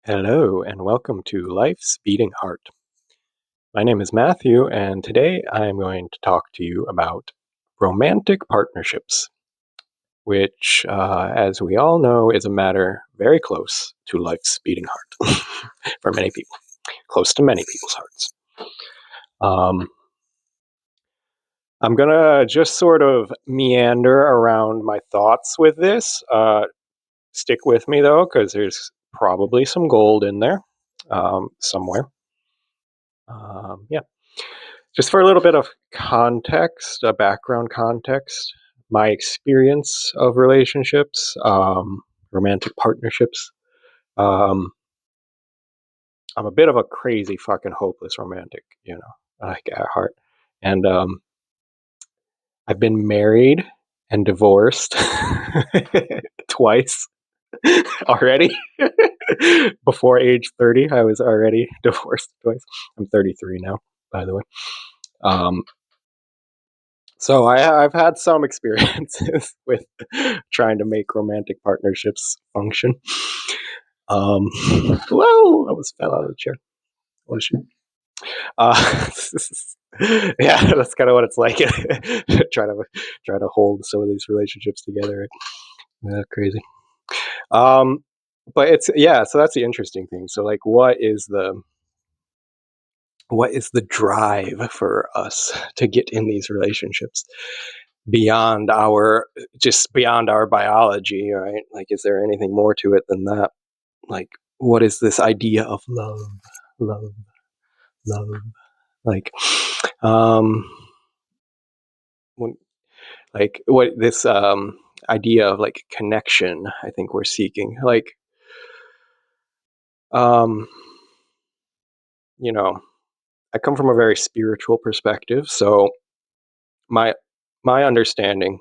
Hello, and welcome to Life's Beating Heart. My name is Matthew, and today I am going to talk to you about romantic partnerships, which, as we all know, is a matter very close to life's beating heart for many people, close to many people's hearts. I'm going to just sort of meander around my thoughts with this. Stick with me, though, because there's probably some gold in there somewhere. Yeah. Just for a little bit of context, background context, my experience of relationships, romantic partnerships. Um, I'm a bit of a crazy fucking hopeless romantic, like at heart. And I've been married and divorced twice already. Before age 30, I was already divorced twice. I'm 33 now, by the way. So I've had some experiences with trying to make romantic partnerships function. Whoa! I almost fell out of the chair. What a shit. Uh, yeah, that's kind of what it's like. try to hold some of these relationships together. Right? Crazy. But it's so that's the interesting thing. So like, what is the drive for us to get in these relationships? Beyond our biology, right? Like, is there anything more to it than that? Like, what is this idea of love, love? Like, um, when, like what this idea of like connection? I think we're seeking. Like, um, you know, I come from a very spiritual perspective, so my my understanding,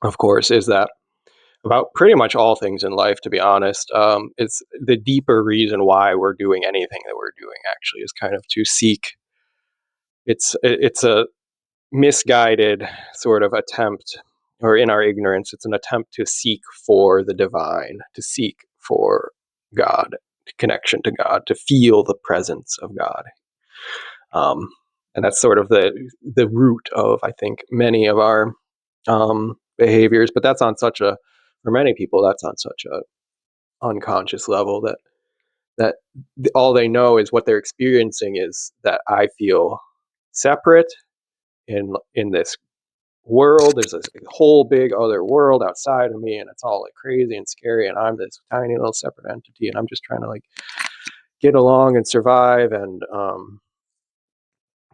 of course, is that about pretty much all things in life, to be honest. It's the deeper reason why we're doing anything that we're doing, actually, is kind of to seek. It's a misguided sort of attempt, or in our ignorance, it's an attempt to seek for the divine, to seek for God, connection to God, to feel the presence of God. Um, and that's sort of the root of, I think, many of our behaviors. But that's on such a for many people, that's on such a unconscious level that all they know is what they're experiencing is that I feel separate in this world. There's this whole big other world outside of me, and it's all like crazy and scary, and I'm this tiny little separate entity, and I'm just trying to like get along and survive and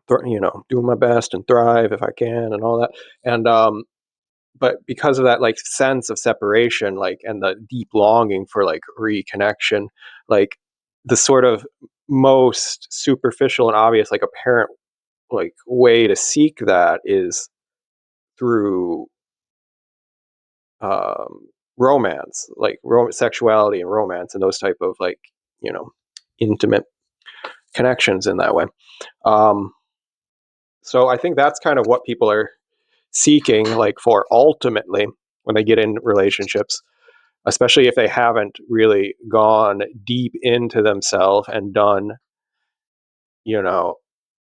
do my best and thrive if I can and all that. And but because of that like sense of separation, like, and the deep longing for like reconnection, like the sort of most superficial and obvious like apparent like way to seek that is through um romance, like sexuality and romance and those type of like, you know intimate connections in that way. um so I think that's kind of what people are seeking, like, for ultimately when they get in relationships, especially if they haven't really gone deep into themselves and done, you know,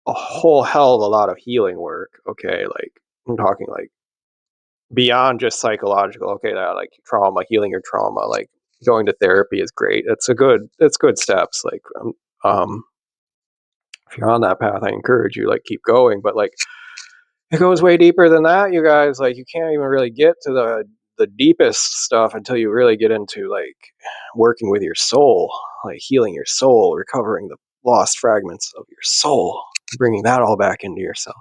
a whole hell of a lot of healing work. Okay, like I'm talking like beyond just psychological. Okay, that like trauma, healing your trauma, like going to therapy is great. It's good steps. Like, um, if you're on that path, I encourage you like keep going. But like it goes way deeper than that, you guys. Like you can't even really get to the deepest stuff until you really get into like working with your soul, like healing your soul, recovering the lost fragments of your soul, bringing that all back into yourself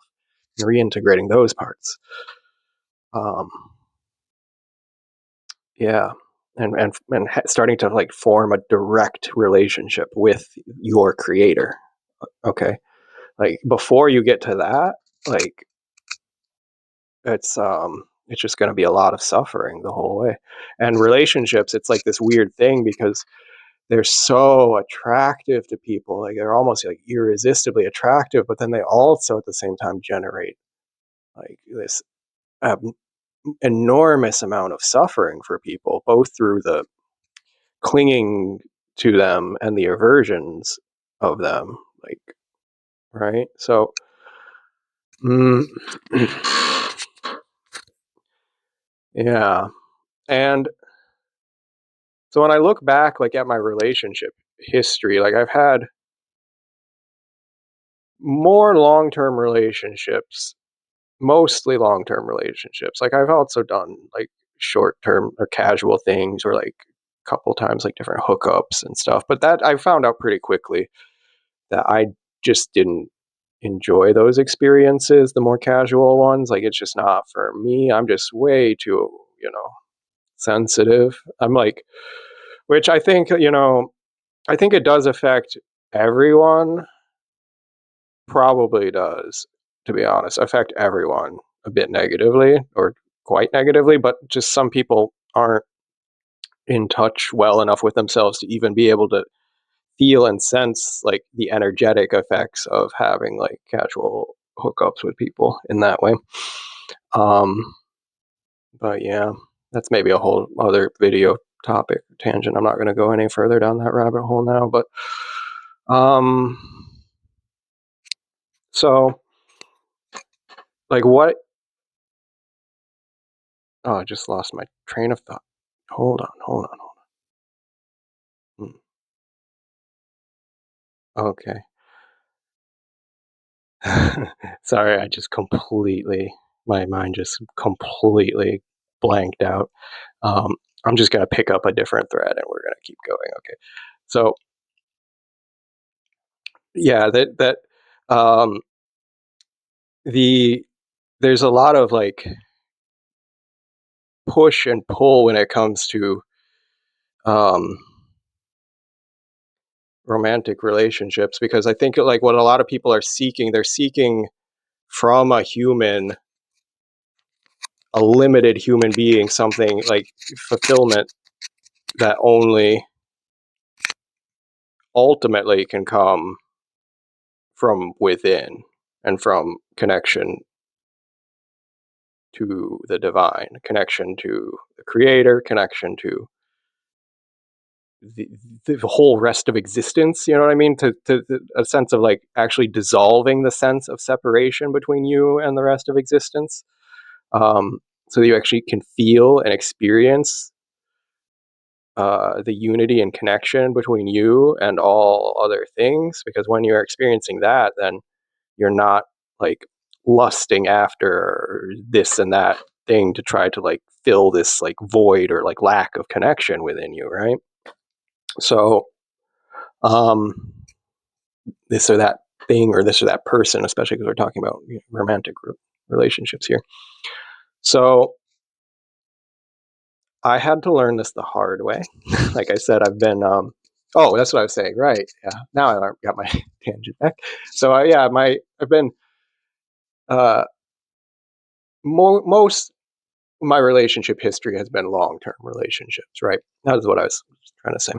and reintegrating those parts. Um, yeah, and starting to like form a direct relationship with your creator. Okay, like before you get to that, like it's just going to be a lot of suffering the whole way. And relationships, it's like this weird thing because they're so attractive to people, like they're almost like irresistibly attractive, but then they also at the same time generate like this um, enormous amount of suffering for people, both through the clinging to them and the aversions of them, like, right? So, mm, yeah. And so when I look back, like, at my relationship history, like, I've had more long-term relationships, mostly long-term relationships. Like, I've also done, like, short-term or casual things, or, like, a couple times, like, different hookups and stuff, but that I found out pretty quickly that I just didn't enjoy those experiences, the more casual ones. Like, it's just not for me. I'm just way too, sensitive. I'm like, which I think, I think it does affect everyone, probably does, to be honest, affect everyone a bit negatively, or quite negatively, but just some people aren't in touch well enough with themselves to even be able to feel and sense, like, the energetic effects of having, like, casual hookups with people in that way. Um, but yeah, that's maybe a whole other video topic tangent. I'm not going to go any further down that rabbit hole now, but um, so, like, what? Oh, I just lost my train of thought. Hold on, hold on, hold on. Okay. Sorry, I just completely, my mind just completely blanked out. Um, I'm just gonna pick up a different thread and we're gonna keep going. Okay. So yeah, um, the there's a lot of, like, push and pull when it comes to um, romantic relationships, because I think, like, what a lot of people are seeking, they're seeking from a human, a limited human being, something like fulfillment that only ultimately can come from within, and from connection to the divine, connection to the creator, connection to the, the whole rest of existence. You know what I mean? To a sense of, like, actually dissolving the sense of separation between you and the rest of existence, so that you actually can feel and experience the unity and connection between you and all other things. Because when you're experiencing that, then you're not, like, lusting after this and that thing to try to, like, fill this, like, void or, like, lack of connection within you, right? So, um this or that thing, or this or that person, especially because we're talking about, romantic relationships here. So I had to learn this the hard way. Like I said, I've been oh, that's what I was saying, right? Yeah, now I got my tangent back. So yeah, I've been uh most my relationship history has been long-term relationships, right? That is what I was trying to say.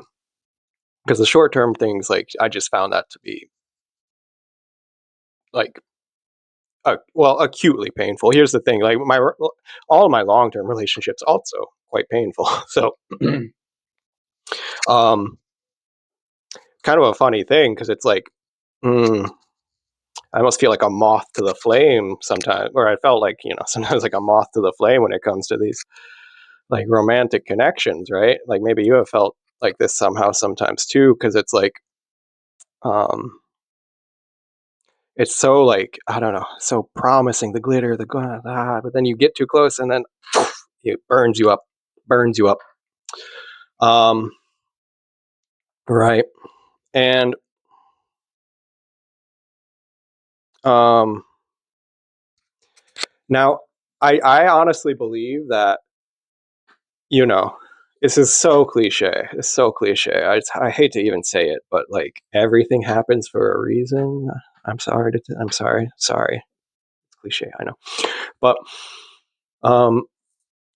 Because the short-term things, like, I just found that to be, like, well, acutely painful. Here's the thing, like, all of my long-term relationships also quite painful. So, um, kind of a funny thing, because it's like, mm, I almost feel like a moth to the flame sometimes, or I felt like, sometimes, like, a moth to the flame when it comes to these, like, romantic connections, right? Like, maybe you have felt like this somehow sometimes too, because it's like, um, it's so, like, I don't know, so promising, the glitter, but then you get too close and then it burns you up, burns you up. Um, right. And um, now I honestly believe that, you know, this is so cliche. It's so cliche. I hate to even say it, but, like, everything happens for a reason. I'm sorry. Sorry. It's cliche, I know. But um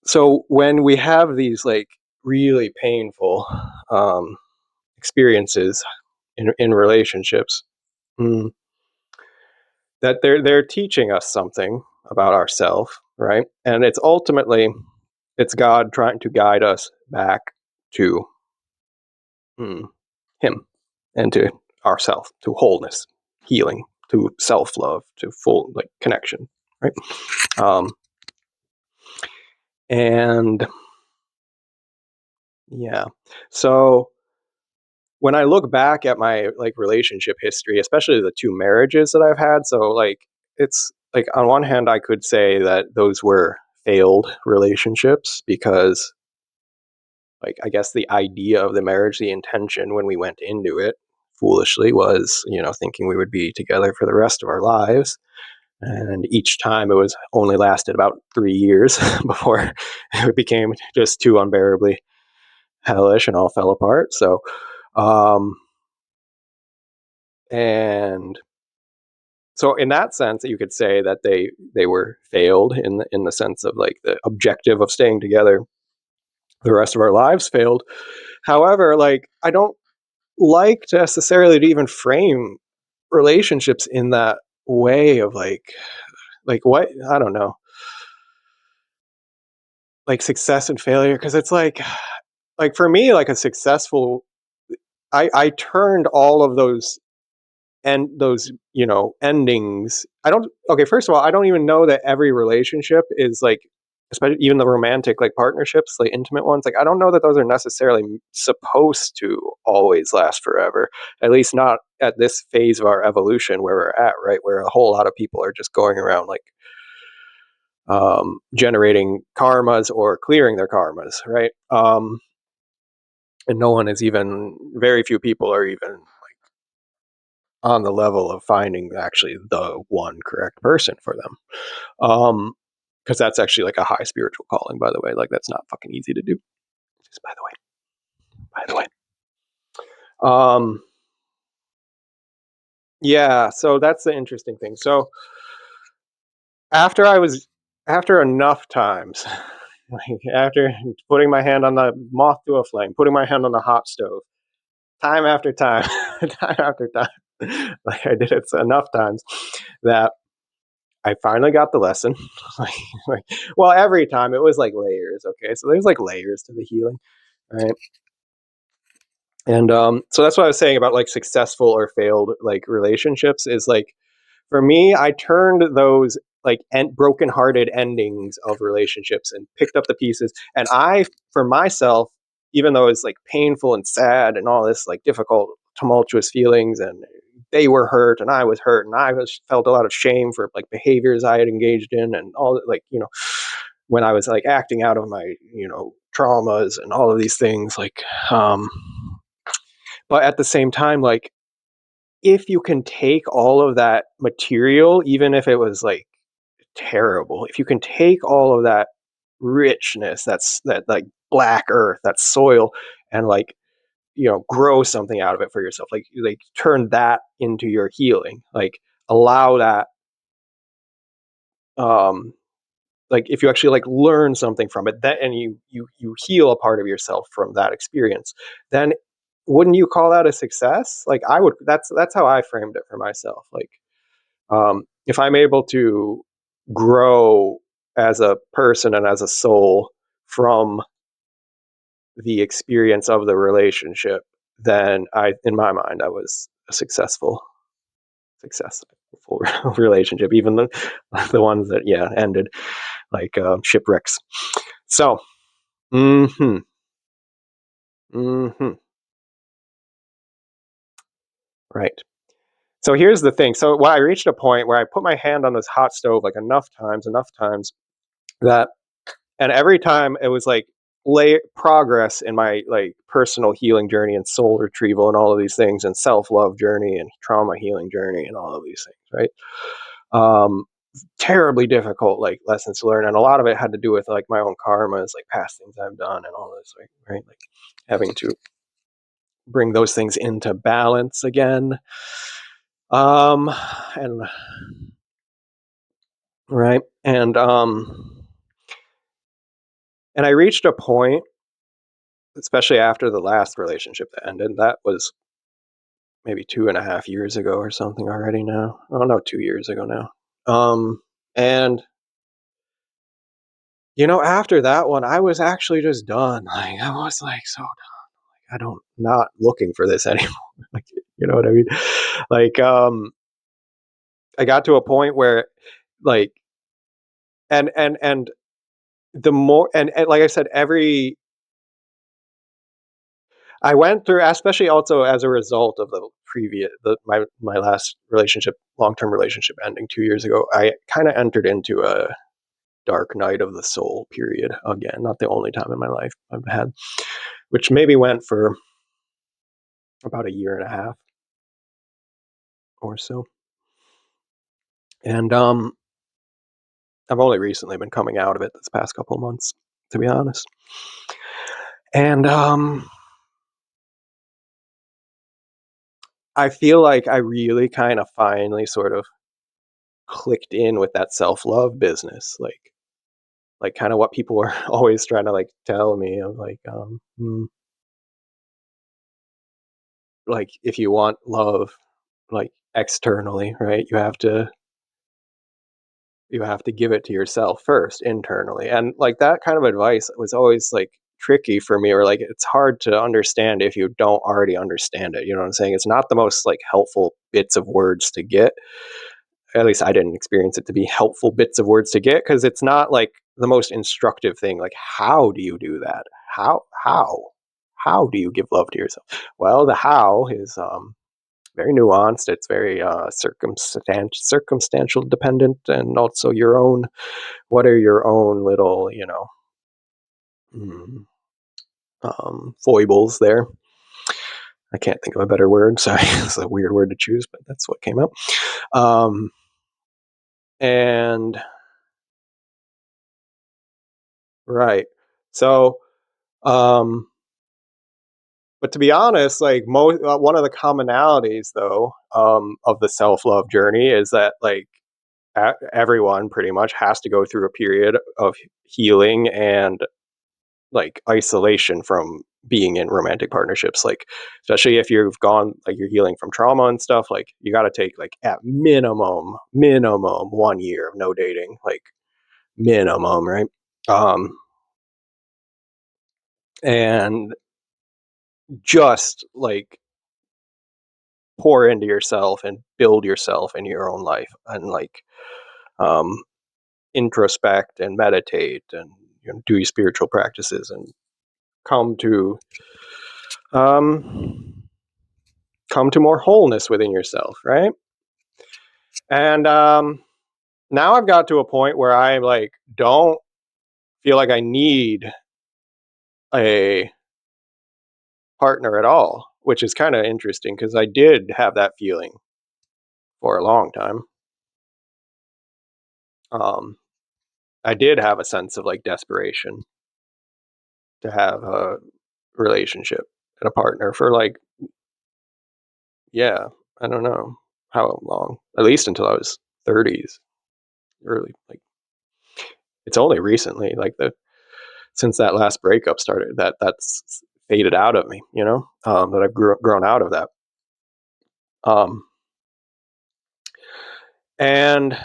so when we have these, like, really painful um experiences in relationships, mm, that they're teaching us something about ourselves, right? And it's ultimately, it's God trying to guide us back to, hmm, him and to ourself, to wholeness, healing, to self-love, to full like connection, right? Um, and yeah, so when I look back at my like relationship history, especially the two marriages that I've had, so like it's like on one hand I could say that those were failed relationships because like I guess the idea of the marriage, the intention when we went into it foolishly was, thinking we would be together for the rest of our lives. And each time it was only lasted about 3 years before it became just too unbearably hellish and all fell apart. So, um, and so in that sense, you could say that they were failed in the sense of like the objective of staying together the rest of our lives failed. However, like I don't like to necessarily to even frame relationships in that way of like what I don't know, like success and failure, because it's like for me like a successful I turned all of those and those endings. I don't Okay, first of all, I don't even know that every relationship is like, especially even the romantic like partnerships, like intimate ones, like I don't know that those are necessarily supposed to always last forever, at least not at this phase of our evolution where we're at, right, where a whole lot of people are just going around like generating karmas or clearing their karmas, right? And no one is even, very few people are even on the level of finding actually the one correct person for them. Because that's actually like a high spiritual calling, by the way. Like that's not fucking easy to do. Just by the way. By the way. Um, yeah, so that's the interesting thing. So after I was after enough times, like after putting my hand on the moth to a flame, putting my hand on the hot stove, time after time, time after time, like I did it enough times that I finally got the lesson. like, like, well, every time it was like layers. Okay, so there's like layers to the healing, right? And so that's what I was saying about like successful or failed like relationships is like for me, I turned those like broken-hearted endings of relationships and picked up the pieces. And I, for myself, even though it's like painful and sad and all this like difficult, tumultuous feelings, and they were hurt and I was hurt and I was felt a lot of shame for like behaviors I had engaged in and all like when I was like acting out of my traumas and all of these things like um, but at the same time like if you can take all of that material, even if it was like terrible, if you can take all of that richness, that like black earth, that soil, and like grow something out of it for yourself, like turn that into your healing, like allow that, um like if you actually like learn something from it, that and you heal a part of yourself from that experience, then wouldn't you call that a success? Like I would. That's how I framed it for myself. Like if I'm able to grow as a person and as a soul from the experience of the relationship, then in my mind, I was a successful relationship, even the ones that, yeah, ended like shipwrecks. So, mm-hmm, mm-hmm, right. So here's the thing. So I reached a point where I put my hand on this hot stove like enough times that and every time it was like progress in my like personal healing journey and soul retrieval and all of these things and self-love journey and trauma healing journey and all of these things, right? Terribly difficult like lessons to learn, and a lot of it had to do with like my own karmas, like past things I've done and all this, like, right, like having to bring those things into balance again, um and right, and I reached a point, especially after the last relationship that ended. That was maybe 2.5 years ago or something already now. Oh no, 2 years ago now. And after that one, I was actually just done. Like I was like so done. I don't not looking for this anymore. Like, you know what I mean? Like, I got to a point where, like, and the more, and like I said, every I went through, especially also as a result of my last relationship, long term relationship ending 2 years ago. I kind of entered into a dark night of the soul period again. Not the only time in my life I've had, which maybe went for about a year and a half or so. And I've only recently been coming out of it this past couple of months, to be honest. And I feel like I really kind of finally sort of clicked in with that self-love business, like kind of what people are always trying to like tell me of like like if you want love like externally, right, you have to give it to yourself first internally. And like that kind of advice was always like tricky for me, or like it's hard to understand if you don't already understand it. You know what I'm saying? It's not the most like helpful bits of words to get. At least I didn't experience it to be helpful bits of words to get, because it's not like the most instructive thing. Like, how do you do that? How do you give love to yourself? Well, the how is very nuanced. It's very circumstantial dependent, and also your own. What are your own little, mm, foibles there? I can't think of a better word. Sorry, it's a weird word to choose, but that's what came out. Um, and right, so um, but to be honest, like one of the commonalities though, of the self love journey is that like everyone pretty much has to go through a period of healing and like isolation from being in romantic partnerships, like especially if you've gone like you're healing from trauma and stuff, like you got to take like at minimum 1 year of no dating, like minimum, right? um and just like pour into yourself and build yourself in your own life, and like um introspect and meditate, and do your spiritual practices, and come to um come to more wholeness within yourself, right? And now I've got to a point where I like don't feel like I need a partner at all, which is kind of interesting because I did have that feeling for a long time. Um, I did have a sense of like desperation to have a relationship and a partner for like, yeah, I don't know how long, at least until I was 30s, early. Like it's only recently, like the since that last breakup started, that's faded out of me, that I've grown out of that. Um, and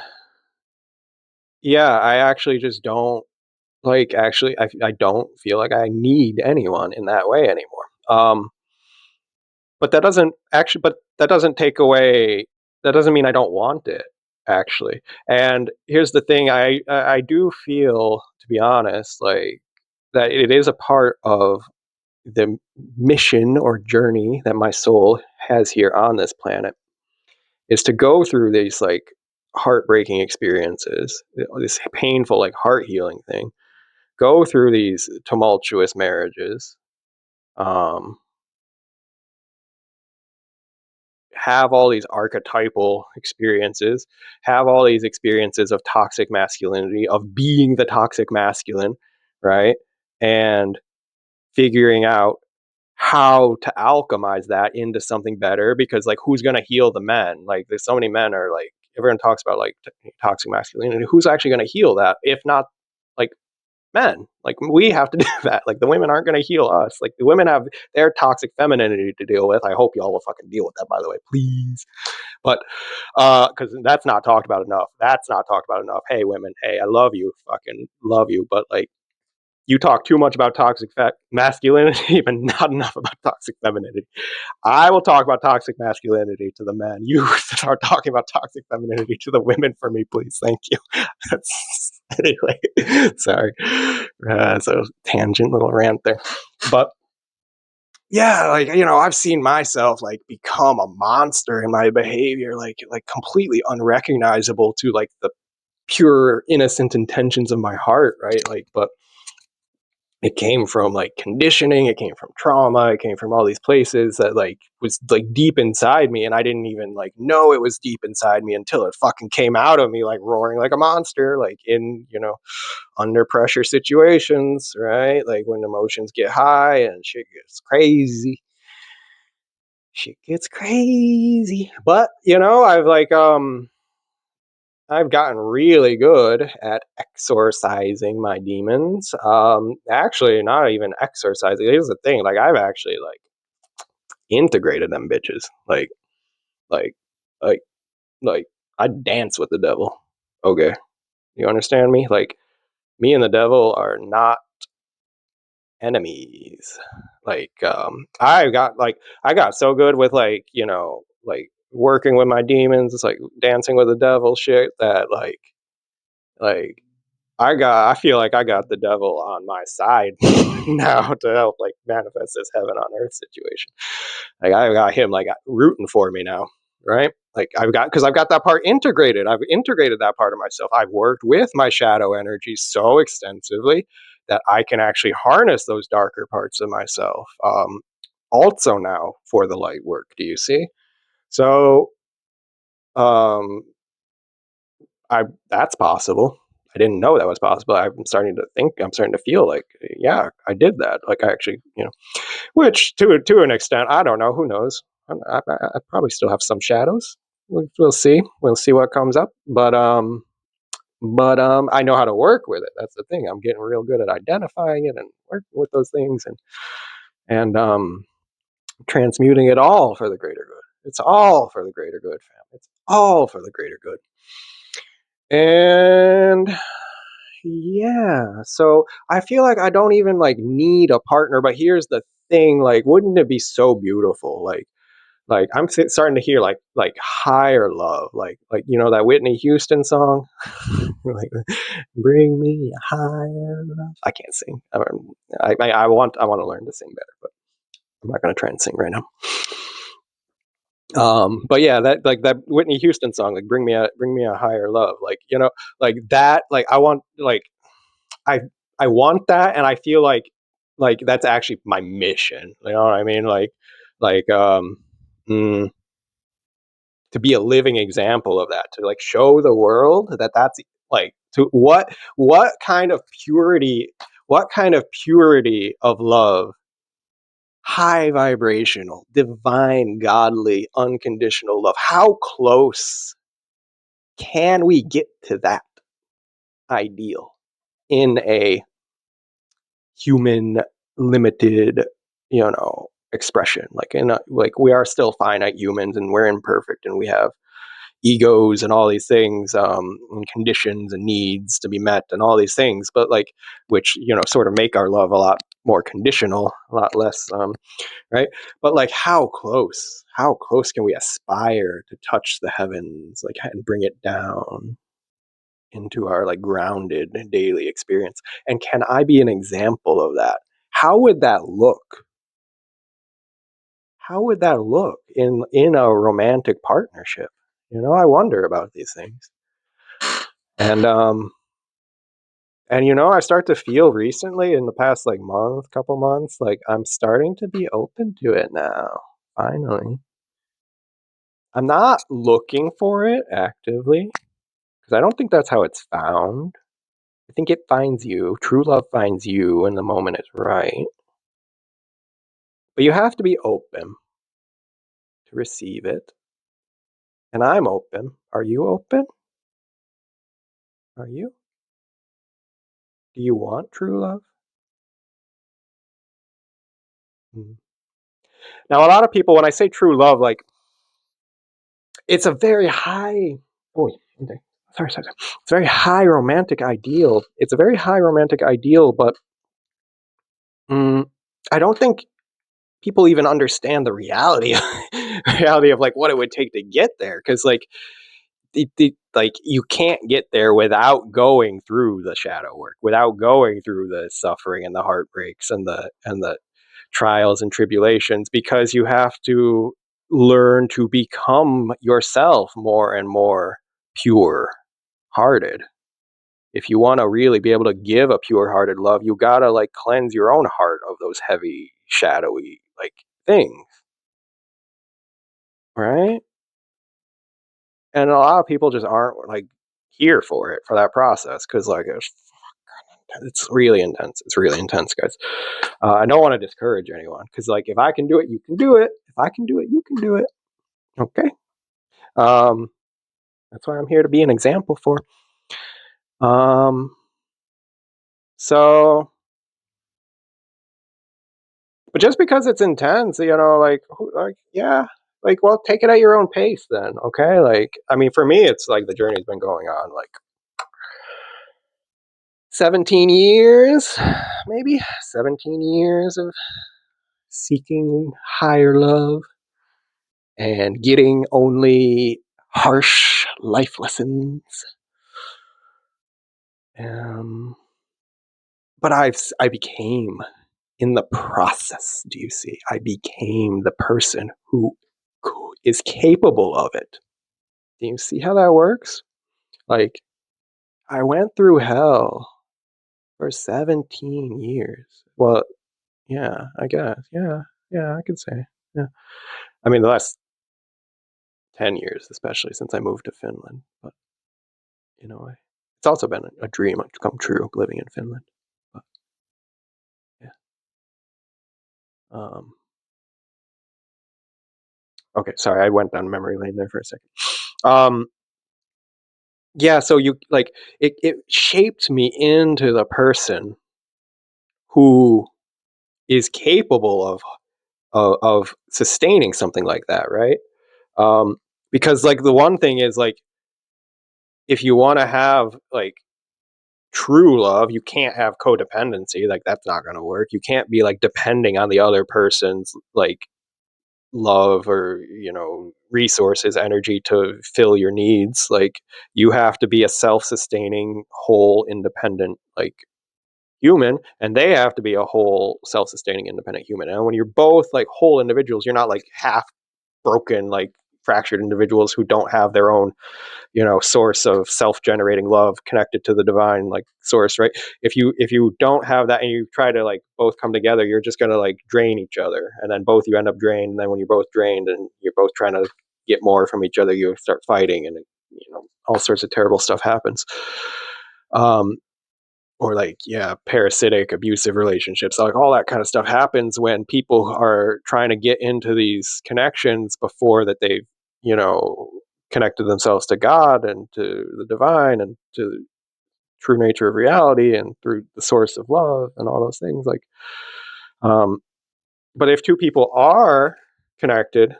yeah, I actually just don't like, actually, I don't feel like I need anyone in that way anymore. But that doesn't take away, that doesn't mean I don't want it, actually. And here's the thing, I do feel, to be honest, like that it is a part of the mission or journey that my soul has here on this planet, is to go through these like heartbreaking experiences, this painful like heart healing thing, go through these tumultuous marriages, um, have all these archetypal experiences, have all these experiences of toxic masculinity, of being the toxic masculine, right? And figuring out how to alchemize that into something better, because like who's going to heal the men? Like there's so many men are like, everyone talks about like toxic masculinity, who's actually going to heal that if not like men? Like we have to do that. Like the women aren't going to heal us. Like the women have their toxic femininity to deal with. I hope y'all will fucking deal with that, by the way, please. But because that's not talked about enough. That's not talked about enough. Hey women, hey, I love you, fucking love you, but like You talk too much about toxic masculinity, but not enough about toxic femininity. I will talk about toxic masculinity to the men. You start talking about toxic femininity to the women for me, please. Thank you. Anyway, sorry. So tangent little rant there. But yeah, like, I've seen myself like become a monster in my behavior, like completely unrecognizable to like the pure innocent intentions of my heart, right? Like, but it came from like conditioning, it came from trauma, it came from all these places that like was like deep inside me, and I didn't even like know it was deep inside me until it fucking came out of me like roaring like a monster, like in, under pressure situations, right? Like when emotions get high and shit gets crazy. But I've gotten really good at exorcising my demons. Actually, not even exorcising. Here's the thing: like, I've actually like integrated them bitches. Like, like, like, I dance with the devil. Okay, you understand me? Like, me and the devil are not enemies. I got so good with like working with my demons, it's like dancing with the devil shit that like I feel like I got the devil on my side now to help like manifest this heaven on earth situation. Like I've got him like rooting for me now, right? Like I've got that part integrated. I've integrated that part of myself. I've worked with my shadow energy so extensively that I can actually harness those darker parts of myself. Also now for the light work. Do you see? So um, I that's possible. I didn't know that was possible. I'm starting to think. I'm starting to feel like, yeah, I did that. Like I actually, which to an extent, I don't know. Who knows? I probably still have some shadows. We'll see. We'll see what comes up. But I know how to work with it. That's the thing. I'm getting real good at identifying it and working with those things and transmuting it all for the greater good. It's all for the greater good, fam. It's all for the greater good. And yeah, so I feel like I don't even like need a partner, but here's the thing, like wouldn't it be so beautiful? Like I'm starting to hear like higher love, like that Whitney Houston song, like bring me higher love. I can't sing. I want to learn to sing better, but I'm not gonna try and sing right now. But yeah, that Whitney Houston song, like bring me a higher love, like like that, like I I want that, and I feel like that's actually my mission. You know what I mean? Like mm, to be a living example of that, to like show the world that that's like to what kind of purity of love, high vibrational, divine, godly, unconditional love. How close can we get to that ideal in a human limited expression, like we are still finite humans and we're imperfect and we have egos and all these things, and conditions and needs to be met and all these things, but like which sort of make our love a lot more conditional, a lot less right, but like how close can we aspire to touch the heavens, like, and bring it down into our like grounded daily experience? And can I be an example of that? How would that look? How would that look in a romantic partnership? I wonder about these things. And I start to feel recently in the past like couple months, like I'm starting to be open to it now. Finally. I'm not looking for it actively because I don't think that's how it's found. I think it finds you. True love finds you when the moment is right. But you have to be open to receive it. And I'm open. Are you open? Are you? Do you want true love? Mm. Now, a lot of people, when I say true love, like it's a very high. Oh, okay. Sorry. It's a very high romantic ideal. It's a very high romantic ideal, but Mm, I don't think people even understand the reality reality of like what it would take to get there, because like like you can't get there without going through the shadow work, without going through the suffering and the heartbreaks and the trials and tribulations, because you have to learn to become yourself more and more pure hearted. If you want to really be able to give a pure hearted love, you gotta like cleanse your own heart of those heavy shadowy like things, right? And a lot of people just aren't like here for it, for that process, because like it's really intense. It's really intense, guys. I don't want to discourage anyone, because like if I can do it, you can do it. If I can do it, you can do it. Okay. Um, that's why I'm here to be an example for. Um, so, but just because it's intense, like, like, yeah, like, well, take it at your own pace, then. Okay. Like, I mean, for me, it's like the journey's been going on like 17 years, maybe 17 years of seeking higher love and getting only harsh life lessons. Um, but I became in the process. Do you see? I became the person who is capable of it. Do you see how that works? Like I went through hell for 17 years. Well, yeah, I guess. Yeah, yeah, I could say. Yeah. I mean, the last 10 years, especially since I moved to Finland. But it's also been a dream come true living in Finland. But yeah. Um, okay, sorry, I went down memory lane there for a second. Yeah, so you like it shaped me into the person who is capable of sustaining something like that, right? Um, because like the one thing is like if you want to have like true love, you can't have codependency. Like that's not going to work. You can't be like depending on the other person's like love or resources, energy to fill your needs. Like you have to be a self-sustaining, whole, independent like human, and they have to be a whole, self-sustaining, independent human. And when you're both like whole individuals, you're not like half broken, like fractured individuals who don't have their own source of self-generating love connected to the divine like source, right? If you don't have that and you try to like both come together, you're just going to like drain each other, and then both you end up drained, and then when you're both drained and you're both trying to get more from each other, you start fighting, and all sorts of terrible stuff happens. Or like, yeah, parasitic abusive relationships, like all that kind of stuff happens when people are trying to get into these connections before that they've you know connected themselves to God and to the divine and to the true nature of reality and through the source of love and all those things, like um but if two people are connected,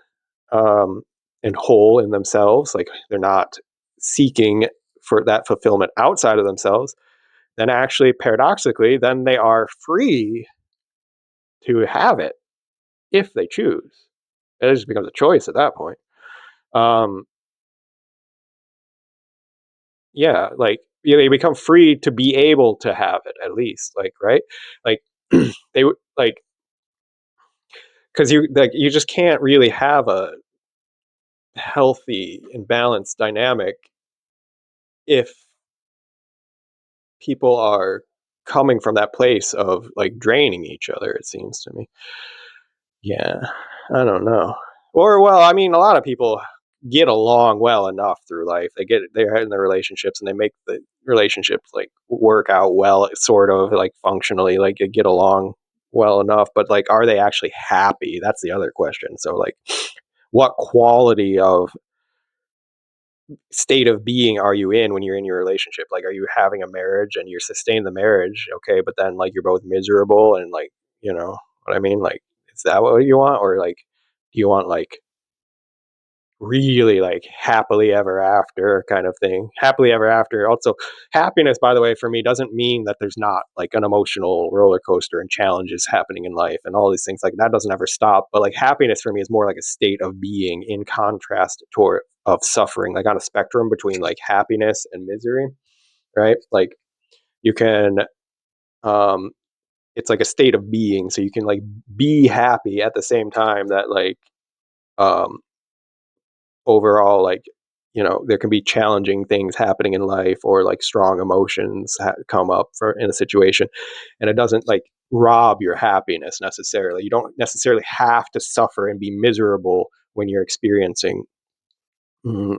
um and whole in themselves, like they're not seeking for that fulfillment outside of themselves, then actually paradoxically then they are free to have it if they choose. It just becomes a choice at that point. um yeah, like they become free to be able to have it, at least, like, right, like they would like, because you just can't really have a healthy and balanced dynamic if people are coming from that place of like draining each other, it seems to me. Yeah, I don't know. Or well, I mean, a lot of people get along well enough through life. They're in their relationships and they make the relationships like work out well, sort of like functionally, like you get along well enough. But like, are they actually happy? That's the other question. So like, what quality of state of being are you in when you're in your relationship? Like, are you having a marriage and you're sustaining the marriage? Okay, but then like you're both miserable and like, you know what I mean? Like, is that what you want? Or like, do you want like really like happily ever after kind of thing. Happily ever after. Also, happiness, by the way, for me doesn't mean that there's not like an emotional roller coaster and challenges happening in life and all these things. Like that doesn't ever stop. But like happiness for me is more like a state of being in contrast to of suffering, like on a spectrum between like happiness and misery, right? Like you can it's like a state of being, so you can like be happy at the same time that like um overall like there can be challenging things happening in life or like strong emotions come up for in a situation, and it doesn't like rob your happiness necessarily. You don't necessarily have to suffer and be miserable when you're experiencing mm,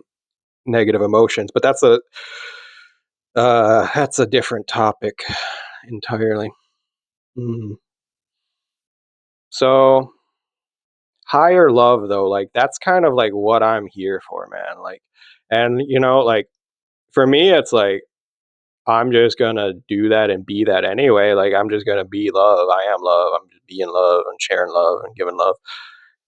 negative emotions, but that's a different topic entirely. mm. So higher love though, like that's kind of like what I'm here for, man. Like, and like for me it's like I'm just gonna do that and be that anyway. Like I'm just gonna be love. I am love. I'm just being love and sharing love and giving love.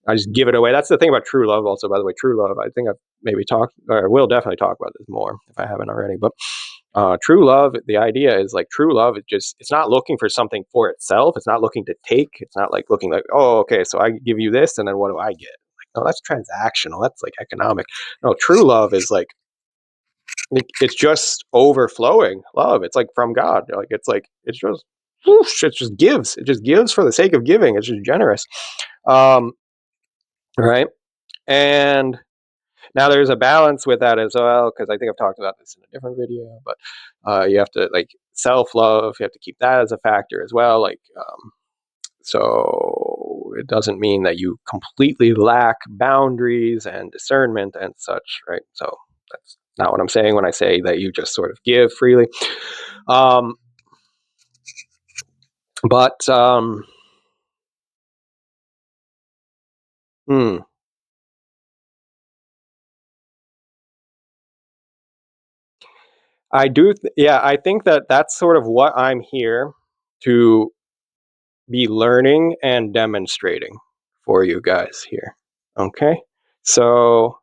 I just give it away. That's the thing about true love. Also, by the way, true love. I think I've maybe talked, or will definitely talk about this more if I haven't already. But true love. The idea is like true love. It's not looking for something for itself. It's not looking to take. It's not like looking like, oh, okay, so I give you this, and then what do I get? Like, no, that's transactional. That's like economic. No, true love is like it's just overflowing love. It's like from God. Like it's just whoosh, it just gives. It just gives for the sake of giving. It's just generous. Um, right. And now there's a balance with that as well, because I think I've talked about this in a different video, but you have to like self-love, you have to keep that as a factor as well. Like so it doesn't mean that you completely lack boundaries and discernment and such, right? So that's not what I'm saying when I say that you just sort of give freely. Um, but hmm, yeah, I think that that's sort of what I'm here to be learning and demonstrating for you guys here. Okay? So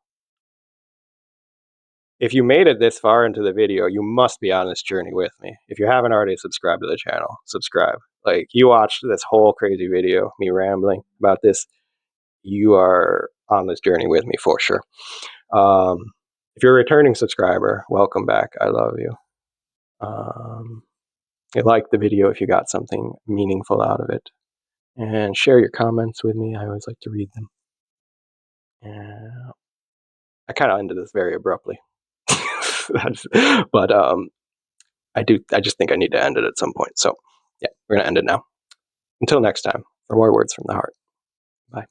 if you made it this far into the video, you must be on this journey with me. If you haven't already subscribed to the channel, subscribe. Like you watched this whole crazy video, me rambling about this, you are on this journey with me for sure. If you're a returning subscriber, welcome back. I love you. You like the video if you got something meaningful out of it. And share your comments with me. I always like to read them. And I kind of ended this very abruptly. But I just think I need to end it at some point. So yeah, we're gonna end it now. Until next time, for more words from the heart. Bye.